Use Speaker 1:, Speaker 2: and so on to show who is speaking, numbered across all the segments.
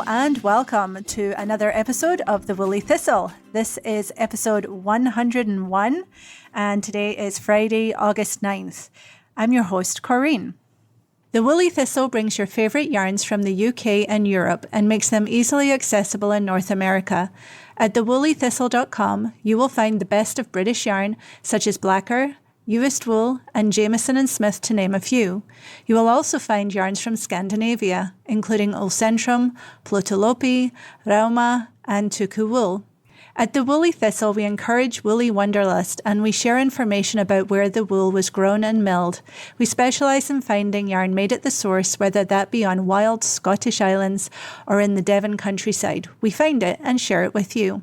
Speaker 1: And welcome to another episode of the Woolly Thistle. This is episode 101, and today is Friday, August 9th. I'm your host, Corinne. The Woolly Thistle brings your favourite yarns from the UK and Europe and makes them easily accessible in North America. At thewoollythistle.com, you will find the best of British yarn, such as Blacker, Uist Wool, and Jameson and Smith, to name a few. You will also find yarns from Scandinavia, including Ulcentrum, Plötulopi, Rauma, and Tuku Wool. At the Woolly Thistle, we encourage woolly wanderlust, and we share information about where the wool was grown and milled. We specialise in finding yarn made at the source, whether that be on wild Scottish islands or in the Devon countryside. We find it and share it with you.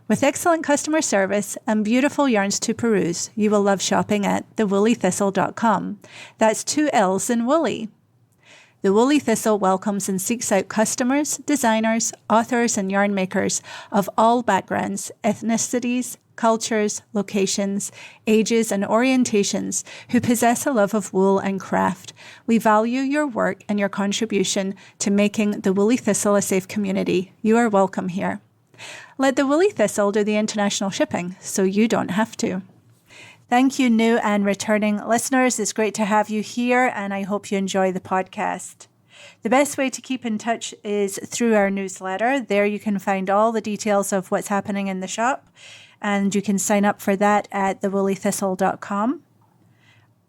Speaker 1: With excellent customer service and beautiful yarns to peruse, you will love shopping at thewoollythistle.com. That's 2 L's in woolly. The Woolly Thistle welcomes and seeks out customers, designers, authors, and yarn makers of all backgrounds, ethnicities, cultures, locations, ages, and orientations who possess a love of wool and craft. We value your work and your contribution to making the Woolly Thistle a safe community. You are welcome here. Let the Woolly Thistle do the international shipping, so you don't have to. Thank you, new and returning listeners. It's great to have you here, and I hope you enjoy the podcast. The best way to keep in touch is through our newsletter. There you can find all the details of what's happening in the shop, and you can sign up for that at thewoollythistle.com.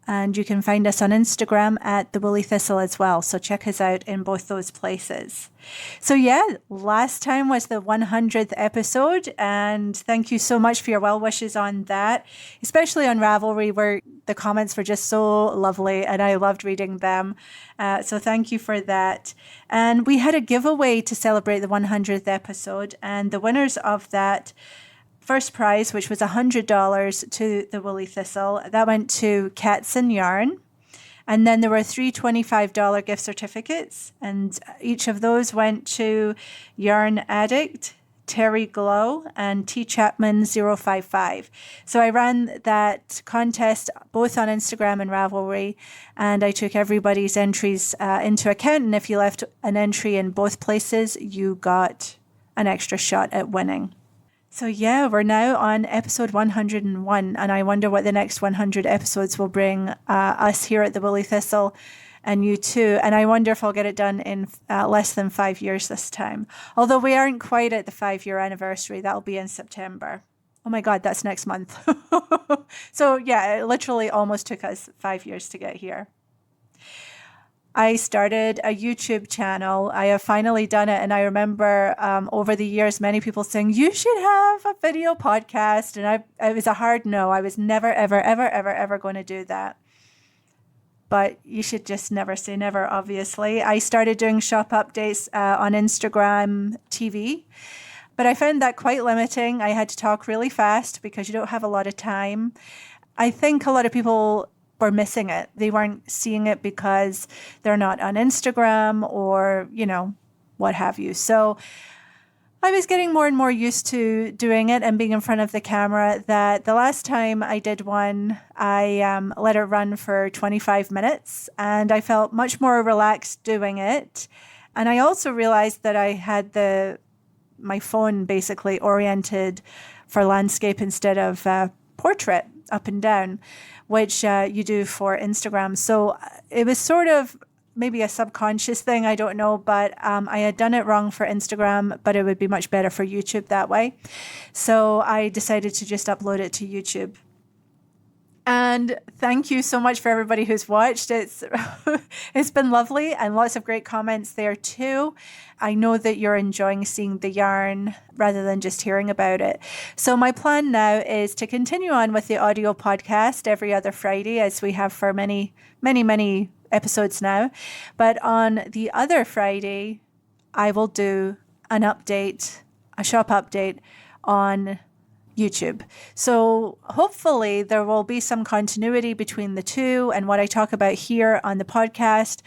Speaker 1: And you can find us on Instagram at The Woolly Thistle as well. So check us out in both those places. So last time was the 100th episode. And thank you so much for your well wishes on that, especially on Ravelry, where the comments were just so lovely and I loved reading them. So thank you for that. And we had a giveaway to celebrate the 100th episode. And the winners of that first prize, which was $100 to the Woolly Thistle, that went to Cats and Yarn. And then there were 3 $25 gift certificates, and each of those went to Yarn Addict, Terry Glow, and T Chapman 055. So I ran that contest both on Instagram and Ravelry, and I took everybody's entries into account. And if you left an entry in both places, you got an extra shot at winning. So we're now on episode 101, and I wonder what the next 100 episodes will bring us here at the Woolly Thistle and you too. And I wonder if I'll get it done in less than 5 years this time. Although we aren't quite at the 5-year anniversary. That'll be in September. Oh my God, that's next month. So it literally almost took us 5 years to get here. I started a YouTube channel. I have finally done it. And I remember over the years, many people saying, you should have a video podcast. And it was a hard no. I was never, ever, ever, ever, ever going to do that. But you should just never say never, obviously. I started doing shop updates on Instagram TV. But I found that quite limiting. I had to talk really fast because you don't have a lot of time. I think a lot of people were missing it. They weren't seeing it because they're not on Instagram or, what have you. So I was getting more and more used to doing it and being in front of the camera, that the last time I did one, I let it run for 25 minutes and I felt much more relaxed doing it. And I also realized that I had my phone basically oriented for landscape instead of portrait up and down, which you do for Instagram. So it was sort of maybe a subconscious thing, I don't know, but I had done it wrong for Instagram, but it would be much better for YouTube that way. So I decided to just upload it to YouTube. And thank you so much for everybody who's watched. It's been lovely and lots of great comments there too. I know that you're enjoying seeing the yarn rather than just hearing about it. So my plan now is to continue on with the audio podcast every other Friday, as we have for many, many, many episodes now. But on the other Friday, I will do an update, a shop update on YouTube. So hopefully there will be some continuity between the two, and what I talk about here on the podcast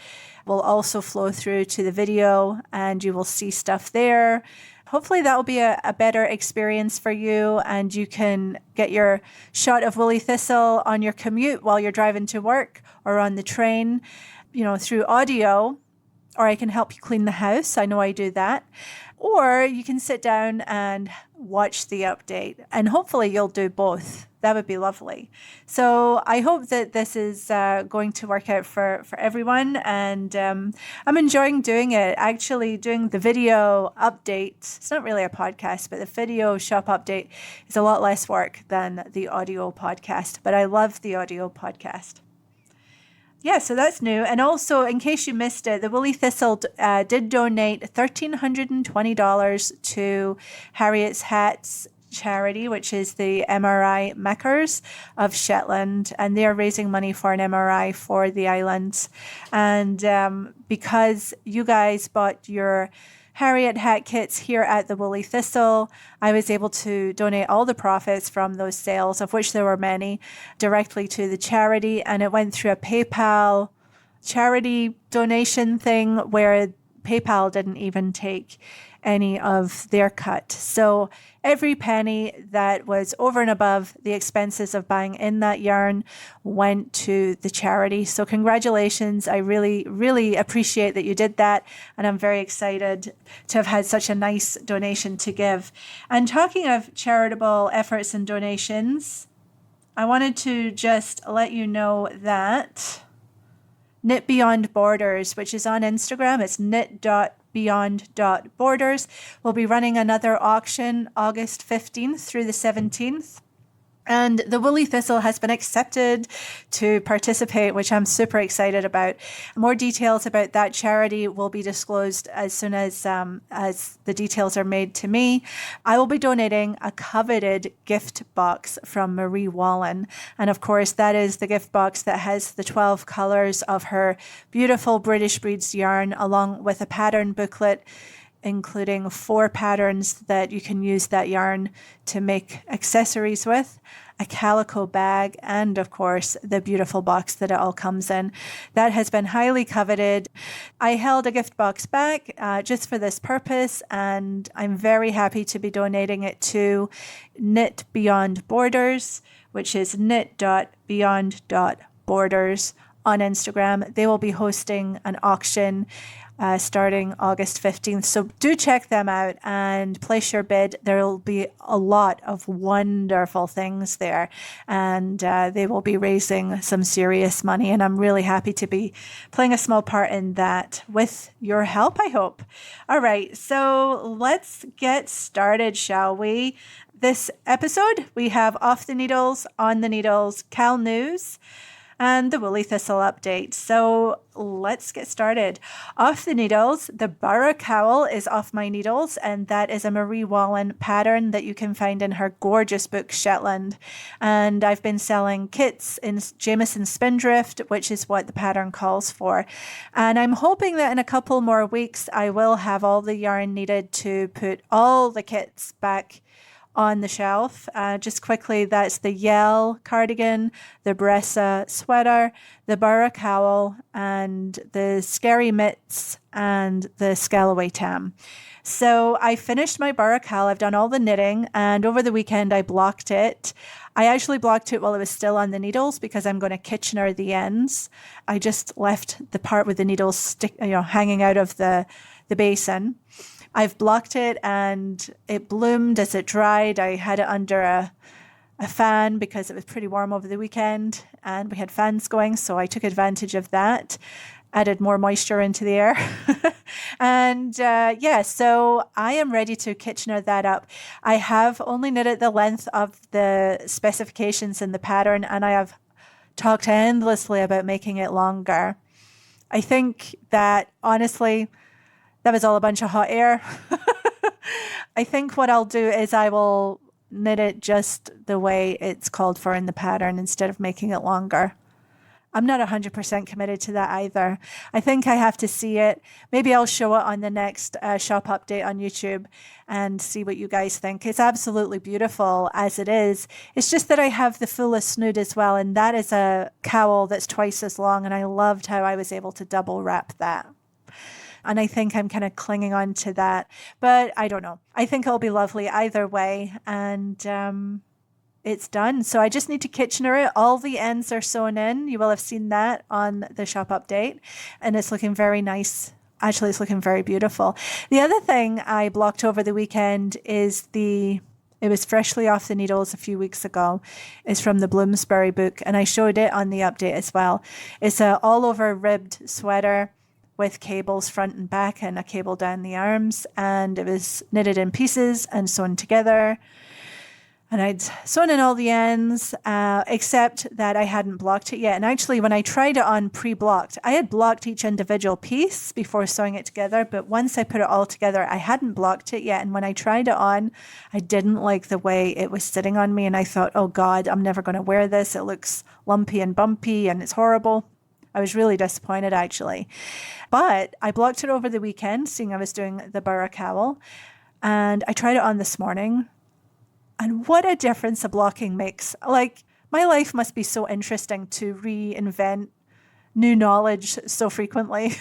Speaker 1: will also flow through to the video, and you will see stuff there. Hopefully that will be a better experience for you, and you can get your shot of Woolly Thistle on your commute while you're driving to work or on the train, through audio, or I can help you clean the house. I know I do that. Or you can sit down and watch the update, and hopefully you'll do both. That would be lovely. So I hope that this is going to work out for everyone, and I'm enjoying doing it. Actually, doing the video update, it's not really a podcast, but the video shop update is a lot less work than the audio podcast, but I love the audio podcast. Yeah, so that's new. And also, in case you missed it, the Woolly Thistle did donate $1,320 to Harriet's Hats charity, which is the MRI Makers of Shetland, and they are raising money for an MRI for the islands. And because you guys bought your Harriet hat kits here at the Woolly Thistle, I was able to donate all the profits from those sales, of which there were many, directly to the charity. And it went through a PayPal charity donation thing where PayPal didn't even take any of their cut. So every penny that was over and above the expenses of buying in that yarn went to the charity. So congratulations. I really, really appreciate that you did that. And I'm very excited to have had such a nice donation to give. And talking of charitable efforts and donations, I wanted to just let you know that Knit Beyond Borders, which is on Instagram, it's knit.beyond.borders, will be running another auction August 15th through the 17th. And the Woolly Thistle has been accepted to participate, which I'm super excited about. More details about that charity will be disclosed as soon as the details are made to me. I will be donating a coveted gift box from Marie Wallen. And of course, that is the gift box that has the 12 colours of her beautiful British Breeds yarn, along with a pattern booklet, including 4 patterns that you can use that yarn to make accessories with, a calico bag, and of course the beautiful box that it all comes in. That has been highly coveted. I held a gift box back just for this purpose, and I'm very happy to be donating it to Knit Beyond Borders, which is knit.beyond.borders on Instagram. They will be hosting an auction starting August 15th. So do check them out and place your bid. There will be a lot of wonderful things there, and they will be raising some serious money. And I'm really happy to be playing a small part in that with your help, I hope. All right, so let's get started, shall we? This episode, we have Off the Needles, On the Needles, Cowl News, and the Woolly Thistle update. So let's get started. Off the Needles, the Borough Cowl is off my needles, and that is a Marie Wallen pattern that you can find in her gorgeous book, Shetland. And I've been selling kits in Jameson Spindrift, which is what the pattern calls for. And I'm hoping that in a couple more weeks, I will have all the yarn needed to put all the kits back on the shelf. Just quickly, that's the Yell cardigan, the Bressa sweater, the Borough Cowl, and the Scary Mitts, and the Scalloway tam. So I finished my Borough Cowl. I've done all the knitting, and over the weekend I blocked it. I actually blocked it while it was still on the needles because I'm going to Kitchener the ends. I just left the part with the needles hanging out of the basin. I've blocked it, and it bloomed as it dried. I had it under a fan because it was pretty warm over the weekend, and we had fans going, so I took advantage of that, added more moisture into the air. And so I am ready to Kitchener that up. I have only knitted the length of the specifications in the pattern, and I have talked endlessly about making it longer. I think that honestly, that was all a bunch of hot air. I think what I'll do is I will knit it just the way it's called for in the pattern instead of making it longer. I'm not 100% committed to that either. I think I have to see it. Maybe I'll show it on the next shop update on YouTube and see what you guys think. It's absolutely beautiful as it is. It's just that I have the fullest snood as well, and that is a cowl that's twice as long, and I loved how I was able to double wrap that. And I think I'm kind of clinging on to that, but I don't know. I think it'll be lovely either way, and it's done. So I just need to Kitchener it. All the ends are sewn in. You will have seen that on the shop update, and it's looking very nice. Actually, it's looking very beautiful. The other thing I blocked over the weekend is it was freshly off the needles a few weeks ago. It's from the Bloomsbury book, and I showed it on the update as well. It's a all over ribbed sweater with cables front and back and a cable down the arms, and it was knitted in pieces and sewn together. And I'd sewn in all the ends, except that I hadn't blocked it yet. And actually, when I tried it on pre-blocked, I had blocked each individual piece before sewing it together. But once I put it all together, I hadn't blocked it yet. And when I tried it on, I didn't like the way it was sitting on me. And I thought, oh God, I'm never going to wear this. It looks lumpy and bumpy and it's horrible. I was really disappointed, actually. But I blocked it over the weekend, seeing I was doing the Borough Cowl. And I tried it on this morning. And what a difference a blocking makes. Like, my life must be so interesting to reinvent new knowledge so frequently.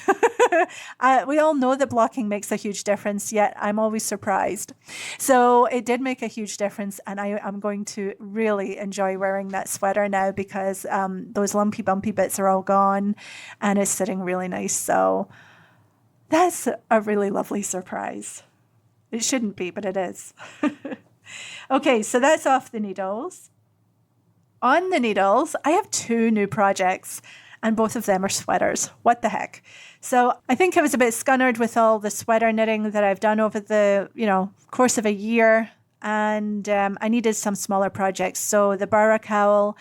Speaker 1: We all know that blocking makes a huge difference, yet I'm always surprised. So it did make a huge difference, and I'm going to really enjoy wearing that sweater now because those lumpy, bumpy bits are all gone, and it's sitting really nice. So that's a really lovely surprise. It shouldn't be, but it is. Okay, so that's off the needles. On the needles, I have 2 new projects, and both of them are sweaters. What the heck? So I think I was a bit scunnered with all the sweater knitting that I've done over the, course of a year, and I needed some smaller projects. So the Borough Cowl,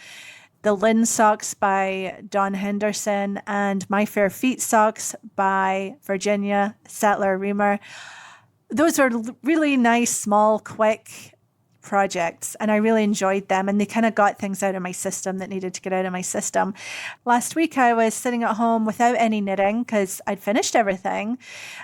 Speaker 1: the Lynn socks by Dawn Henderson, and My Fair Feet socks by Virginia Sattler-Reamer. Those are really nice, small, quick projects, and I really enjoyed them, and they kind of got things out of my system that needed to get out of my system. Last week I was sitting at home without any knitting because I'd finished everything.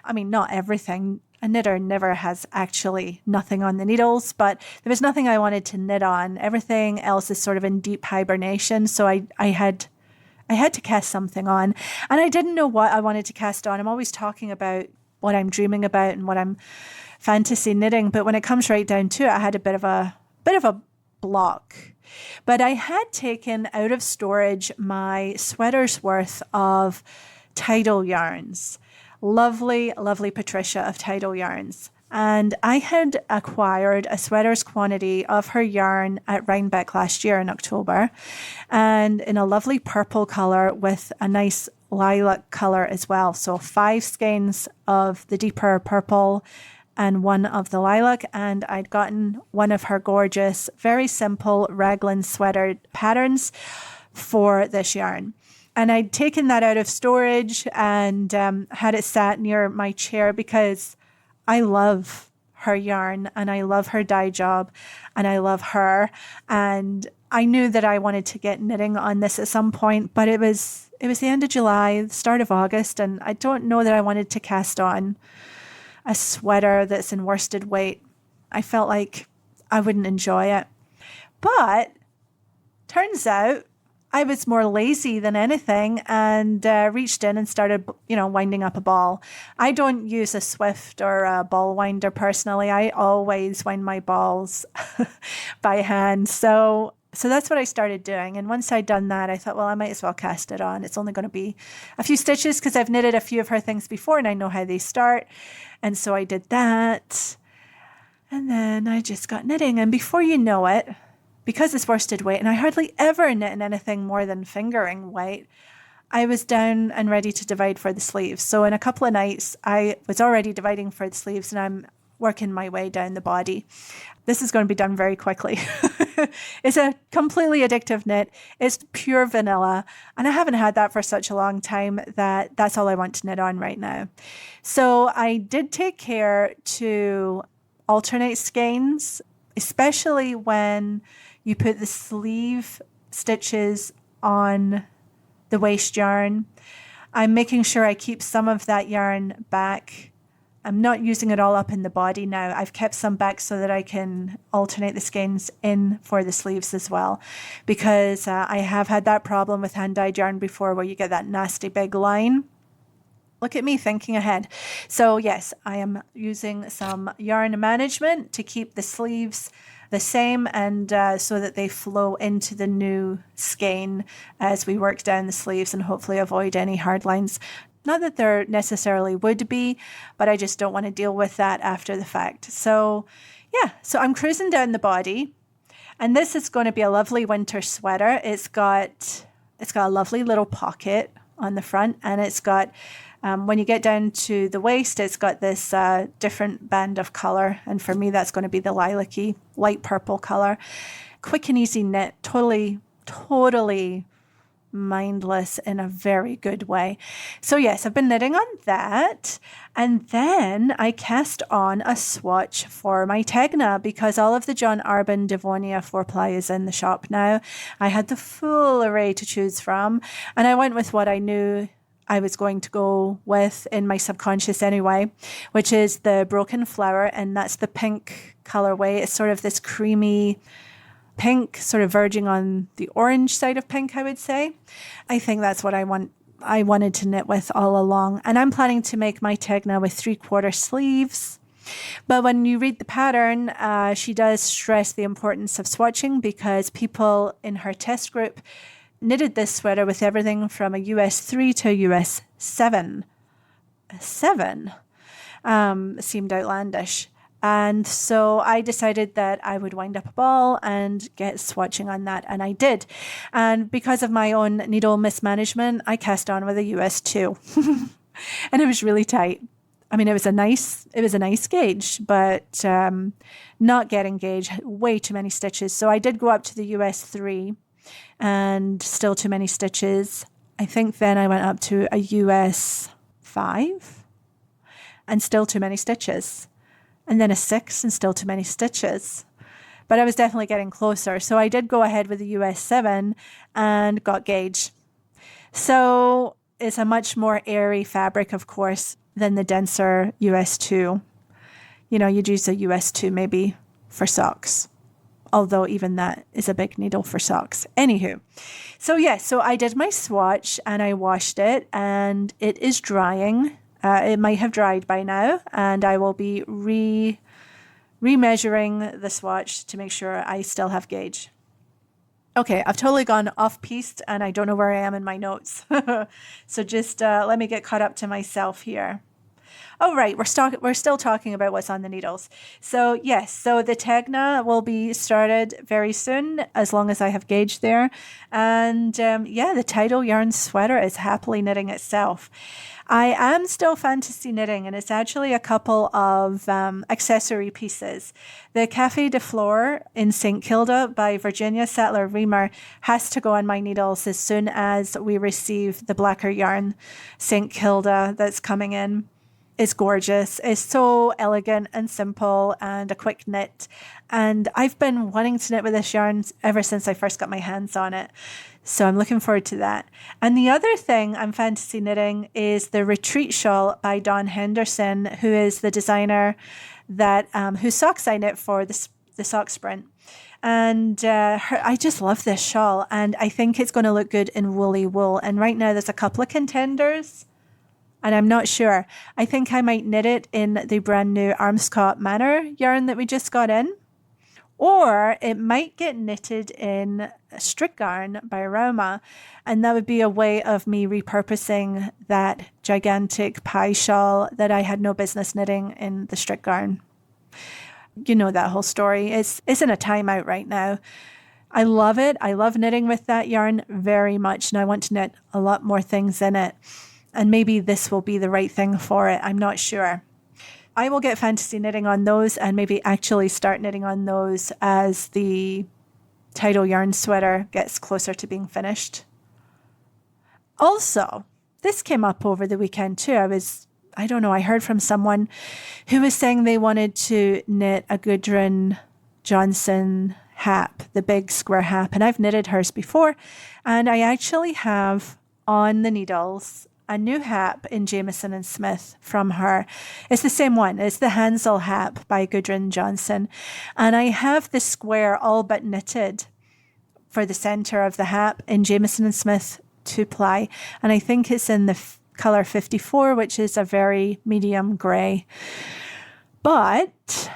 Speaker 1: I mean, not everything. A knitter never has actually nothing on the needles, but there was nothing I wanted to knit on. Everything else is sort of in deep hibernation, so I had to cast something on, and I didn't know what I wanted to cast on. I'm always talking about what I'm dreaming about and what I'm fantasy knitting, but when it comes right down to it, I had a bit of a block. But I had taken out of storage my sweater's worth of Tidal yarns. Lovely, lovely Patricia of Tidal Yarns. And I had acquired a sweater's quantity of her yarn at Rhinebeck last year in October, and in a lovely purple colour with a nice lilac colour as well. So 5 skeins of the deeper purple and 1 of the lilac, and I'd gotten one of her gorgeous, very simple raglan sweater patterns for this yarn. And I'd taken that out of storage and had it sat near my chair because I love her yarn and I love her dye job and I love her. And I knew that I wanted to get knitting on this at some point, but it was the end of July, the start of August, and I don't know that I wanted to cast on a sweater that's in worsted weight. I felt like I wouldn't enjoy it. But turns out I was more lazy than anything and reached in and started, winding up a ball. I don't use a Swift or a ball winder personally. I always wind my balls by hand. So that's what I started doing. And once I'd done that, I thought, well, I might as well cast it on. It's only going to be a few stitches because I've knitted a few of her things before and I know how they start. And so I did that. And then I just got knitting. And before you know it, because it's worsted weight, and I hardly ever knit in anything more than fingering weight, I was down and ready to divide for the sleeves. So in a couple of nights, I was already dividing for the sleeves and I'm working my way down the body. This is going to be done very quickly. It's a completely addictive knit. It's pure vanilla. And I haven't had that for such a long time that that's all I want to knit on right now. So I did take care to alternate skeins, especially when you put the sleeve stitches on the waist yarn. I'm making sure I keep some of that yarn back. I'm not using it all up in the body now. I've kept some back so that I can alternate the skeins in for the sleeves as well, because I have had that problem with hand-dyed yarn before where you get that nasty big line. Look at me thinking ahead. So yes, I am using some yarn management to keep the sleeves the same and so that they flow into the new skein as we work down the sleeves and hopefully avoid any hard lines. Not that there necessarily would be, but I just don't want to deal with that after the fact. So yeah, so I'm cruising down the body, and this is going to be a lovely winter sweater. It's got a lovely little pocket on the front, and it's got when you get down to the waist, it's got this different band of color. And for me, that's going to be the lilac-y, light purple color. Quick and easy knit, totally mindless in a very good way. So yes, I've been knitting on that. And then I cast on a swatch for my Tegna because all of the John Arbon Devonia 4-ply is in the shop now. I had the full array to choose from, and I went with what I knew I was going to go with in my subconscious anyway, which is the Broken Flower, and that's the pink colorway. It's sort of this creamy pink, sort of verging on the orange side of pink, I would say. I think that's what I wanted to knit with all along. And I'm planning to make my Tegna with 3/4 sleeves. But when you read the pattern, she does stress the importance of swatching because people in her test group knitted this sweater with everything from a US 3 to a US 7. A 7 seemed outlandish. And so I decided that I would wind up a ball and get swatching on that. And I did. And because of my own needle mismanagement, I cast on with a US 2. And it was really tight. I mean, it was a nice gauge, but not getting gauge, way too many stitches. So I did go up to the US 3 and still too many stitches. I think then I went up to a US 5 and still too many stitches. And then a 6 and still too many stitches. But I was definitely getting closer. So I did go ahead with the US 7 and got gauge. So it's a much more airy fabric, of course, than the denser US 2. You know, you'd use a US 2 maybe for socks. Although even that is a big needle for socks. Anywho. So yes, so I did my swatch and I washed it and it is drying. It might have dried by now, and I will be remeasuring the swatch to make sure I still have gauge. Okay, I've totally gone off-piste, and I don't know where I am in my notes. So just let me get caught up to myself here. Oh, right, we're still talking about what's on the needles. So yes, so the Tegna will be started very soon, as long as I have gauge there. And yeah, the Tidal Yarn sweater is happily knitting itself. I am still fantasy knitting, and it's actually a couple of accessory pieces. The Café de Flore in St. Kilda by Virginia Sattler Reamer has to go on my needles as soon as we receive the blacker yarn St. Kilda that's coming in. It's gorgeous. It's so elegant and simple and a quick knit. And I've been wanting to knit with this yarn ever since I first got my hands on it. So I'm looking forward to that. And the other thing I'm fantasy knitting is the Retreat Shawl by Dawn Henderson, who is the designer that whose socks I knit for the sock sprint. And I just love this shawl. And I think it's going to look good in woolly wool. And right now there's a couple of contenders. And I'm not sure. I think I might knit it in the brand new Armscott Manor yarn that we just got in. Or it might get knitted in Strick Yarn by Rauma. And that would be a way of me repurposing that gigantic pie shawl that I had no business knitting in the Strick Yarn. You know that whole story. It's in a timeout right now. I love it. I love knitting with that yarn very much. And I want to knit a lot more things in it. And maybe this will be the right thing for it. I'm not sure. I will get fantasy knitting on those and maybe actually start knitting on those as the tidal yarn sweater gets closer to being finished. Also, this came up over the weekend too. I heard from someone who was saying they wanted to knit a Gudrun Johnson hap, the big square hap, and I've knitted hers before, and I actually have on the needles a new hap in Jameson and Smith from her. It's the same one. It's the Hansel hap by Gudrun Johnson, and I have the square all but knitted for the center of the hap in Jameson and Smith 2-ply, and I think it's in the color 54, which is a very medium gray. But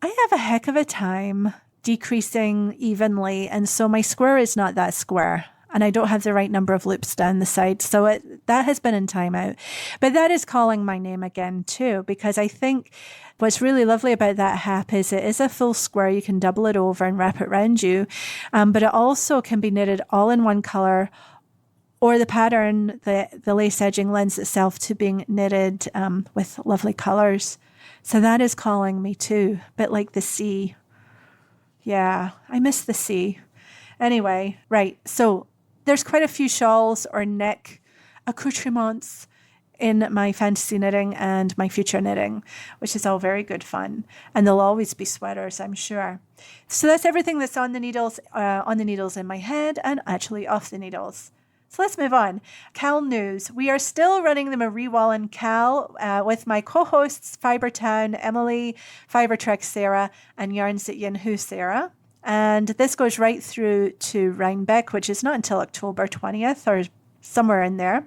Speaker 1: I have a heck of a time decreasing evenly, and so my square is not that square, and I don't have the right number of loops down the side, so that has been in timeout. But that is calling my name again too, because I think what's really lovely about that hap is it is a full square. You can double it over and wrap it around you, but it also can be knitted all in one color, or the pattern, the lace edging lends itself to being knitted with lovely colors. So that is calling me too, a bit like the sea. Yeah, I miss the sea. Anyway, right. So there's quite a few shawls or neck accoutrements in my fantasy knitting and my future knitting, which is all very good fun. And there'll always be sweaters, I'm sure. So that's everything that's on the needles in my head and actually off the needles. So let's move on. Cowl news. We are still running the Marie Wallen Cowl with my co-hosts Fibertown Emily, Fiber Trek Sarah, and Yarns at Yinhu Sarah. And this goes right through to Rhinebeck, which is not until October 20th or somewhere in there.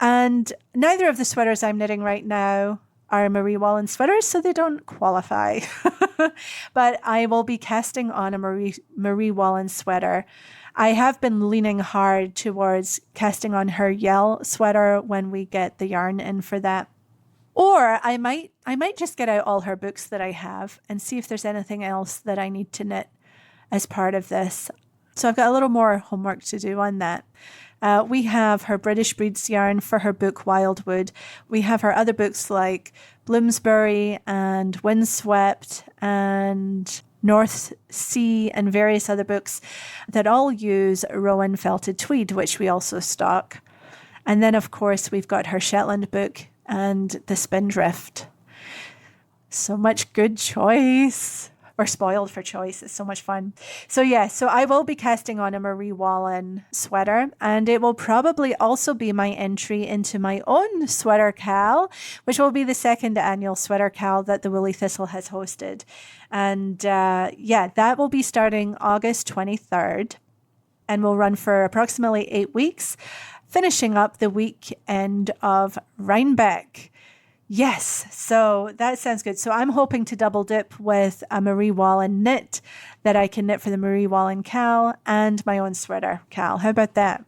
Speaker 1: And neither of the sweaters I'm knitting right now are Marie Wallen sweaters, so they don't qualify. But I will be casting on a Marie Wallen sweater. I have been leaning hard towards casting on her Yell sweater when we get the yarn in for that. Or I might just get out all her books that I have and see if there's anything else that I need to knit as part of this. So I've got a little more homework to do on that. We have her British Breeds yarn for her book Wildwood. We have her other books like Bloomsbury and Windswept and North Sea and various other books that all use Rowan felted tweed, which we also stock. And then, of course, we've got her Shetland book and the Spindrift. So much good choice. We're spoiled for choice. It's so much fun. So I will be casting on a Marie Wallen sweater, and it will probably also be my entry into my own sweater cowl, which will be the second annual sweater cowl that the Woolly Thistle has hosted. And that will be starting August 23rd and will run for approximately 8 weeks, finishing up the weekend of Rhinebeck. Yes, so that sounds good. So I'm hoping to double dip with a Marie Wallen knit that I can knit for the Marie Wallen cowl and my own sweater cowl. How about that?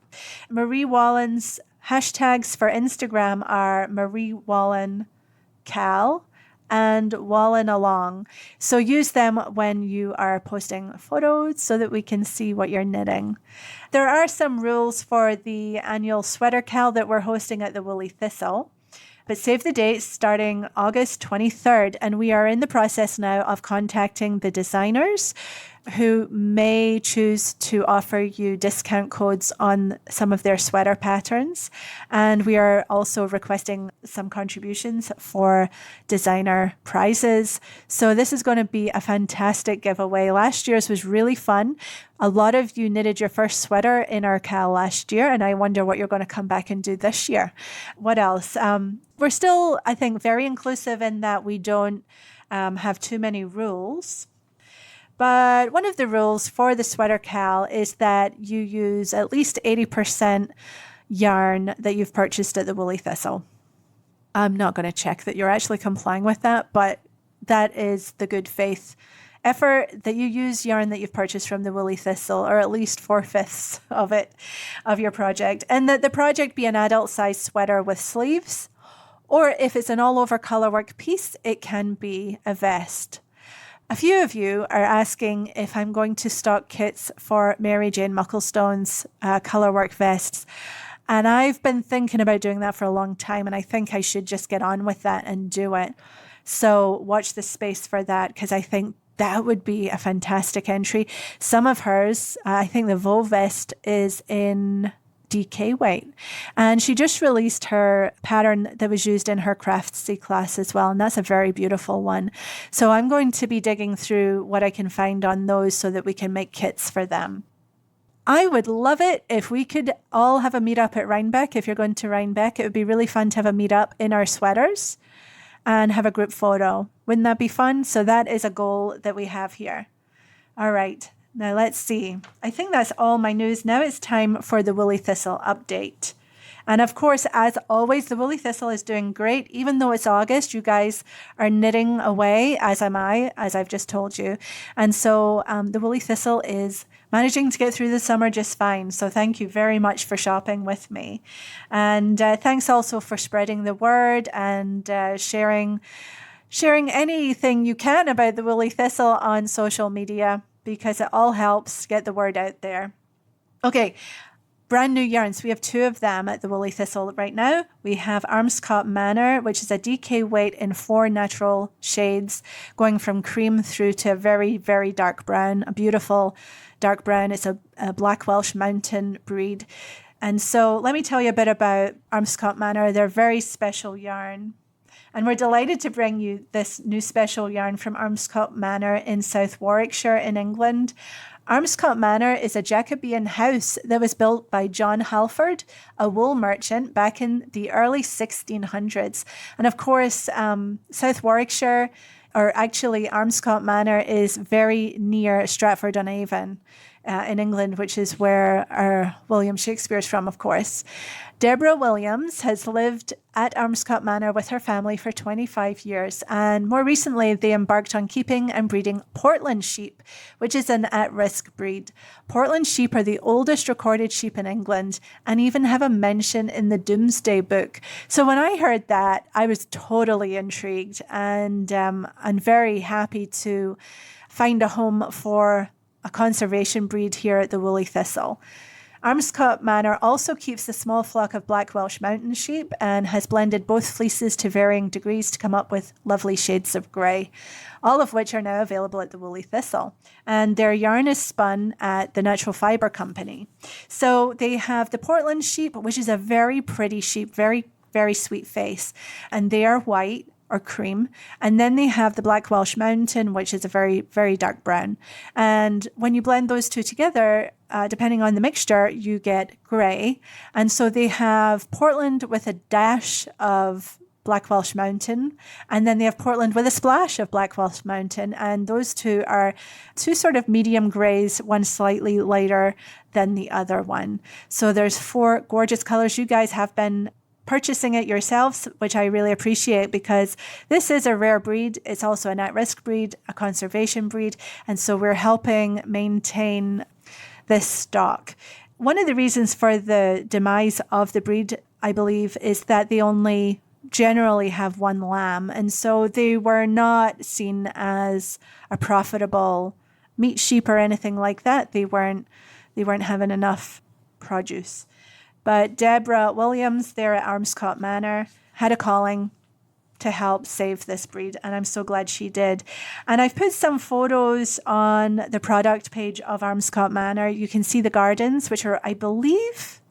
Speaker 1: Marie Wallen's hashtags for Instagram are Marie Wallen cowl and Wallen along. So use them when you are posting photos so that we can see what you're knitting. There are some rules for the annual sweater cowl that we're hosting at the Woolly Thistle. But save the dates starting August 23rd. And we are in the process now of contacting the designers who may choose to offer you discount codes on some of their sweater patterns. And we are also requesting some contributions for designer prizes. So this is going to be a fantastic giveaway. Last year's was really fun. A lot of you knitted your first sweater in our cowl last year, and I wonder what you're going to come back and do this year. What else? We're still, I think, very inclusive in that we don't have too many rules. But one of the rules for the sweater cowl is that you use at least 80% yarn that you've purchased at the Woolly Thistle. I'm not going to check that you're actually complying with that, but that is the good faith effort, that you use yarn that you've purchased from the Woolly Thistle, or at least 4/5 of it, of your project. And that the project be an adult size sweater with sleeves, or if it's an all over colorwork piece, it can be a vest. A few of you are asking if I'm going to stock kits for Mary Jane Mucklestone's colorwork vests. And I've been thinking about doing that for a long time, and I think I should just get on with that and do it. So watch the space for that, because I think that would be a fantastic entry. Some of hers, I think the Vol Vest is in DK weight. And she just released her pattern that was used in her Craftsy class as well. And that's a very beautiful one. So I'm going to be digging through what I can find on those so that we can make kits for them. I would love it if we could all have a meetup at Rhinebeck. If you're going to Rhinebeck, it would be really fun to have a meetup in our sweaters and have a group photo. Wouldn't that be fun? So that is a goal that we have here. All right, now let's see. I think that's all my news. Now it's time for the Woolly Thistle update. And of course, as always, the Woolly Thistle is doing great. Even though it's August, you guys are knitting away, as am I, as I've just told you. And so the Woolly Thistle is managing to get through the summer just fine. So thank you very much for shopping with me. And thanks also for spreading the word and sharing anything you can about the Woolly Thistle on social media, because it all helps get the word out there. Okay. Brand new yarns. We have 2 of them at the Woolly Thistle right now. We have Armscott Manor, which is a DK weight in 4 natural shades, going from cream through to a very, very dark brown, a beautiful dark brown. It's a Black Welsh Mountain breed. And so let me tell you a bit about Armscott Manor. They're a very special yarn. And we're delighted to bring you this new special yarn from Armscott Manor in South Warwickshire in England. Armscott Manor is a Jacobean house that was built by John Halford, a wool merchant, back in the early 1600s. And of course, South Warwickshire, or actually Armscott Manor, is very near Stratford-on-Avon in England, which is where our William Shakespeare's from, of course. Deborah Williams has lived at Armscott Manor with her family for 25 years, and more recently they embarked on keeping and breeding Portland sheep, which is an at-risk breed. Portland sheep are the oldest recorded sheep in England and even have a mention in the Domesday Book. So when I heard that, I was totally intrigued, and I'm very happy to find a home for a conservation breed here at the Woolly Thistle. Armscott Manor also keeps a small flock of Black Welsh Mountain sheep and has blended both fleeces to varying degrees to come up with lovely shades of grey, all of which are now available at the Woolly Thistle. And their yarn is spun at the Natural Fibre Company. So they have the Portland sheep, which is a very pretty sheep, very, very sweet face, and they are white or cream. And then they have the Black Welsh Mountain, which is a very, very dark brown. And when you blend those two together, depending on the mixture, you get grey. And so they have Portland with a dash of Black Welsh Mountain, and then they have Portland with a splash of Black Welsh Mountain. And those two are 2 sort of medium greys, one slightly lighter than the other one. So there's 4 gorgeous colors. You guys have been purchasing it yourselves, which I really appreciate, because this is a rare breed. It's also an at-risk breed, a conservation breed, and so we're helping maintain this stock. One of the reasons for the demise of the breed, I believe, is that they only generally have 1 lamb, and so they were not seen as a profitable meat sheep or anything like that. They weren't having enough produce. But Deborah Williams there at Armscott Manor had a calling to help save this breed, and I'm so glad she did. And I've put some photos on the product page of Armscott Manor. You can see the gardens, which are, I believe,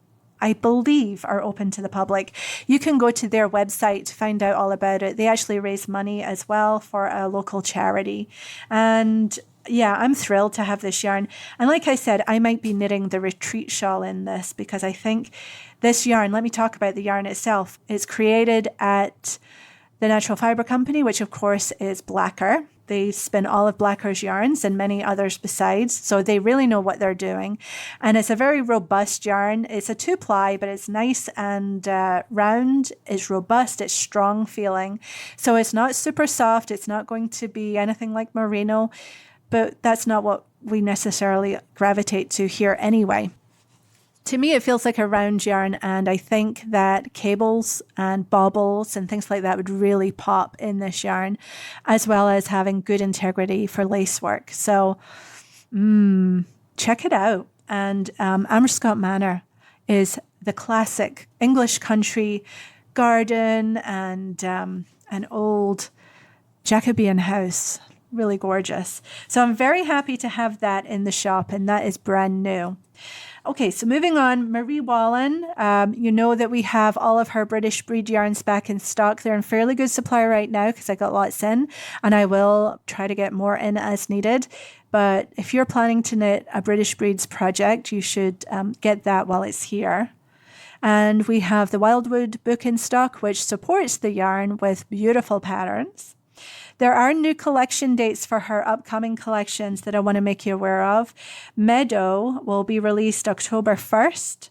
Speaker 1: are open to the public. You can go to their website to find out all about it. They actually raise money as well for a local charity. And yeah, I'm thrilled to have this yarn. And like I said, I might be knitting the retreat shawl in this, because I think this yarn, let me talk about the yarn itself. It's created at the Natural Fibre Company, which of course is Blacker. They spin all of Blacker's yarns and many others besides, so they really know what they're doing. And it's a very robust yarn. It's a 2-ply, but it's nice and round. It's robust. It's strong feeling. So it's not super soft. It's not going to be anything like merino, but that's not what we necessarily gravitate to here anyway. To me, it feels like a round yarn, and I think that cables and baubles and things like that would really pop in this yarn, as well as having good integrity for lace work. So check it out. And Armscott Manor is the classic English country garden and an old Jacobean house. Really gorgeous. So I'm very happy to have that in the shop, and that is brand new. Okay, so moving on, Marie Wallen, you know that we have all of her British breed yarns back in stock. They're in fairly good supply right now because I got lots in, and I will try to get more in as needed. But if you're planning to knit a British breeds project, you should get that while it's here. And we have the Wildwood book in stock, which supports the yarn with beautiful patterns. There are new collection dates for her upcoming collections that I want to make you aware of. Meadow will be released October 1st,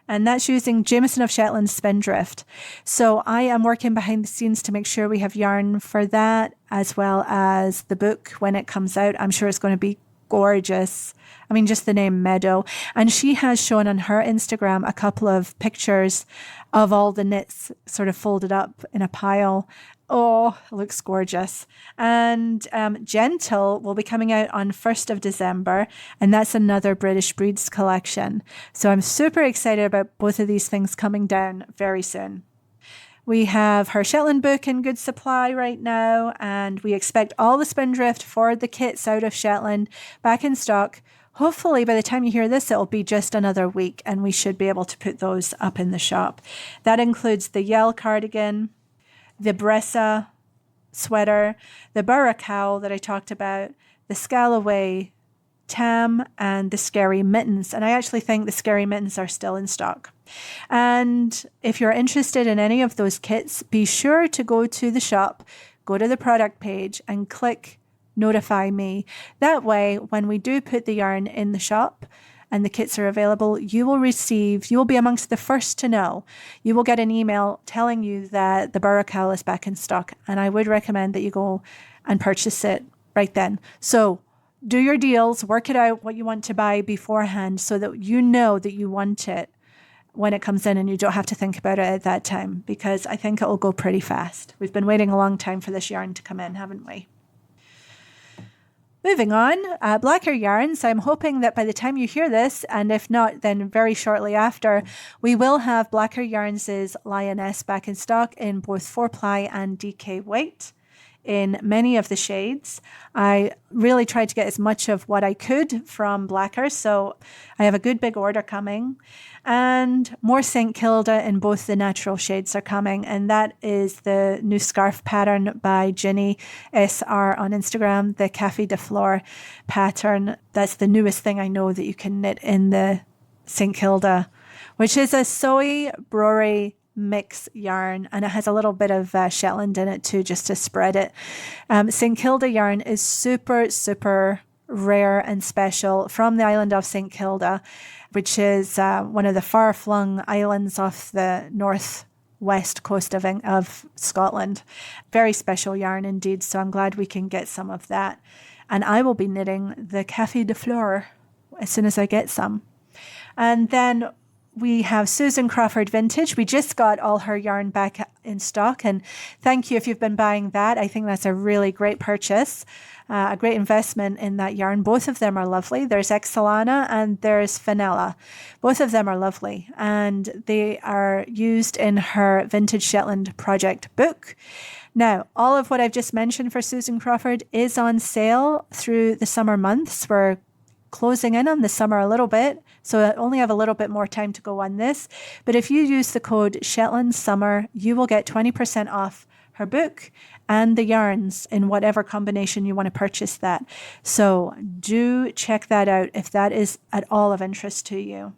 Speaker 1: and that's using Jameson of Shetland Spindrift. So I am working behind the scenes to make sure we have yarn for that, as well as the book when it comes out. I'm sure it's going to be gorgeous. I mean, just the name Meadow. And she has shown on her Instagram a couple of pictures of all the knits sort of folded up in a pile. Oh, it looks gorgeous. And Gentle will be coming out on 1st of December, and that's another British Breeds collection. So I'm super excited about both of these things coming down very soon. We have her Shetland book in good supply right now, and we expect all the Spindrift for the kits out of Shetland back in stock. Hopefully, by the time you hear this, it'll be just another week, and we should be able to put those up in the shop. That includes the Yell cardigan, the Bressa sweater, the Burra cowl that I talked about, the Scalloway tam, and the Scary mittens. And I actually think the Scary mittens are still in stock. And if you're interested in any of those kits, be sure to go to the shop, go to the product page and click notify me. That way, when we do put the yarn in the shop and the kits are available, you will be amongst the first to know. You will get an email telling you that the Burra cowl is back in stock, and I would recommend that you go and purchase it right then. So do your deals, work it out what you want to buy beforehand so that you know that you want it when it comes in and you don't have to think about it at that time, because I think it will go pretty fast. We've been waiting a long time for this yarn to come in, haven't we? Moving on, Blacker yarns. I'm hoping that by the time you hear this, and if not, then very shortly after, we will have Blacker Yarns' Lioness back in stock in both 4-ply and DK weight in many of the shades. I really tried to get as much of what I could from Blacker, so I have a good big order coming. And more St. Kilda in both the natural shades are coming, and that is the new scarf pattern by Ginny SR on Instagram, the Café de Flore pattern. That's the newest thing I know that you can knit in the St. Kilda, which is a soy brory mix yarn, and it has a little bit of Shetland in it too, just to spread it. St. Kilda yarn is super rare and special from the island of St. Kilda, which is one of the far-flung islands off the northwest coast of Scotland. Very special yarn indeed, so I'm glad we can get some of that. And I will be knitting the Café de Flore as soon as I get some. And then we have Susan Crawford Vintage. We just got all her yarn back in stock, and thank you if you've been buying that. I think that's a really great purchase, a great investment in that yarn. Both of them are lovely. There's Excelana and there's Fenella. Both of them are lovely, and they are used in her Vintage Shetland project book. Now, all of what I've just mentioned for Susan Crawford is on sale through the summer months. We're closing in on the summer a little bit, so I only have a little bit more time to go on this. But if you use the code Shetland Summer, you will get 20% off her book and the yarns in whatever combination you want to purchase that. So do check that out if that is at all of interest to you.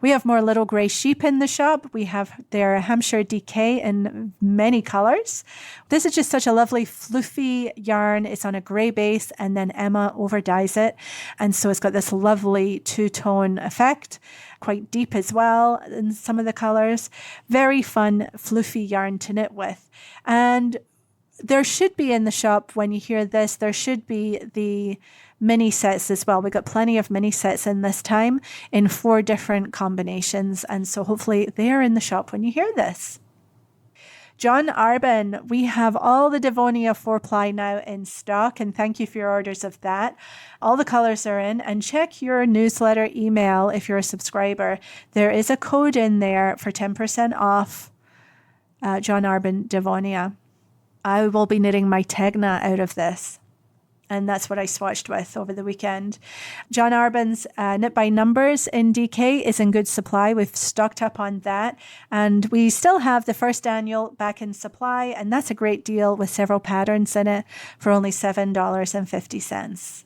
Speaker 1: We have more Little Grey Sheep in the shop. We have their Hampshire DK in many colors. This is just such a lovely fluffy yarn. It's on a grey base, and then Emma over dyes it. And so it's got this lovely two-tone effect, quite deep as well in some of the colors. Very fun, fluffy yarn to knit with. And there should be in the shop, when you hear this, there should be the mini sets as well. We got plenty of mini sets in this time in 4 different combinations, and so hopefully they are in the shop when you hear this. John Arbin, we have all the Devonia 4-ply now in stock, and thank you for your orders of that. All the colors are in, and check your newsletter email if you're a subscriber. There is a code in there for 10% off John Arbin Devonia. I will be knitting my Tegna out of this. And that's what I swatched with over the weekend. John Arbon's Knit by Numbers in DK is in good supply. We've stocked up on that. And we still have the first annual back in supply. And that's a great deal with several patterns in it for only $7.50.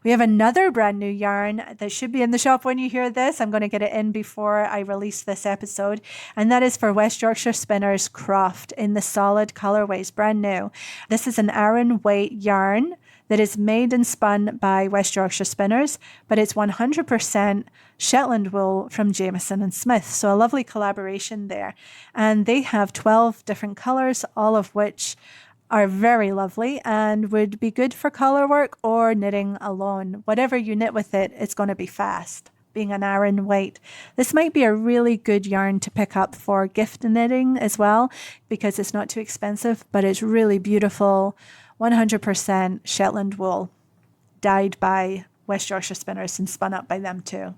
Speaker 1: We have another brand new yarn that should be in the shop when you hear this. I'm going to get it in before I release this episode. And that is for West Yorkshire Spinners Croft in the solid colorways, brand new. This is an Aran weight yarn that is made and spun by West Yorkshire Spinners, but it's 100% Shetland wool from Jameson and Smith. So a lovely collaboration there. And they have 12 different colors, all of which are very lovely and would be good for color work or knitting alone. Whatever you knit with it, it's going to be fast, being an Aran weight. This might be a really good yarn to pick up for gift knitting as well, because it's not too expensive, but it's really beautiful, 100% Shetland wool, dyed by West Yorkshire Spinners and spun up by them too.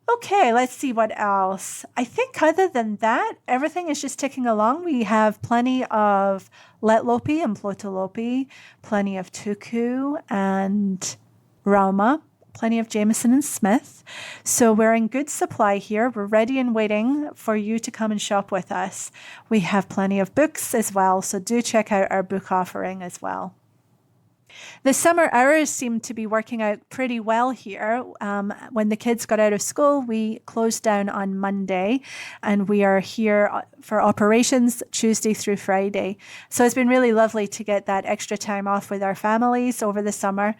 Speaker 1: Okay, let's see what else. I think other than that, everything is just ticking along. We have plenty of Letlopi and Plotalopi, plenty of Tuku and Rauma, plenty of Jameson and Smith. So we're in good supply here. We're ready and waiting for you to come and shop with us. We have plenty of books as well, so do check out our book offering as well. The summer hours seem to be working out pretty well here. When the kids got out of school, we closed down on Monday, and we are here for operations Tuesday through Friday. So it's been really lovely to get that extra time off with our families over the summer,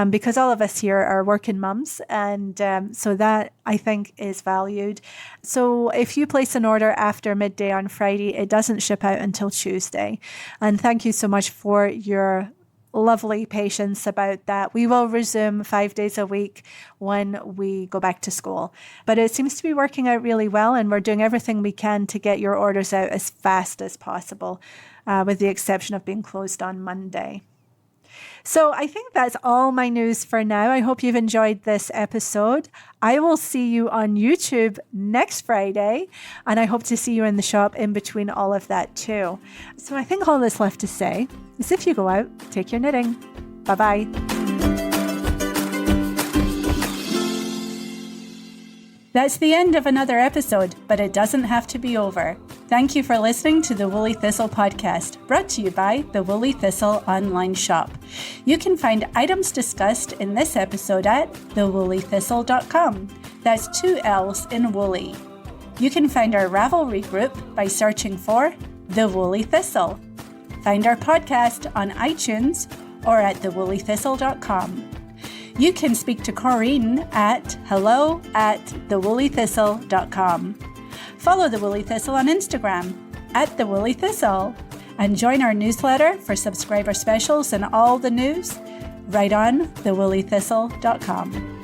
Speaker 1: because all of us here are working mums, and so that I think is valued. So if you place an order after midday on Friday, it doesn't ship out until Tuesday. And thank you so much for your lovely patience about that. We will resume 5 days a week when we go back to school. But it seems to be working out really well, and we're doing everything we can to get your orders out as fast as possible, with the exception of being closed on Monday. So I think that's all my news for now. I hope you've enjoyed this episode. I will see you on YouTube next Friday, and I hope to see you in the shop in between all of that too. So I think all that's left to say is, if you go out, take your knitting. Bye-bye. That's the end of another episode, but it doesn't have to be over. Thank you for listening to the Woolly Thistle podcast, brought to you by the Woolly Thistle online shop. You can find items discussed in this episode at thewoollythistle.com. That's 2 L's in Woolly. You can find our Ravelry group by searching for The Woolly Thistle. Find our podcast on iTunes or at thewoollythistle.com. You can speak to Corinne at hello@thewoollythistle.com. Follow The Woolly Thistle on Instagram at The Woolly Thistle, and join our newsletter for subscriber specials and all the news right on thewoollythistle.com.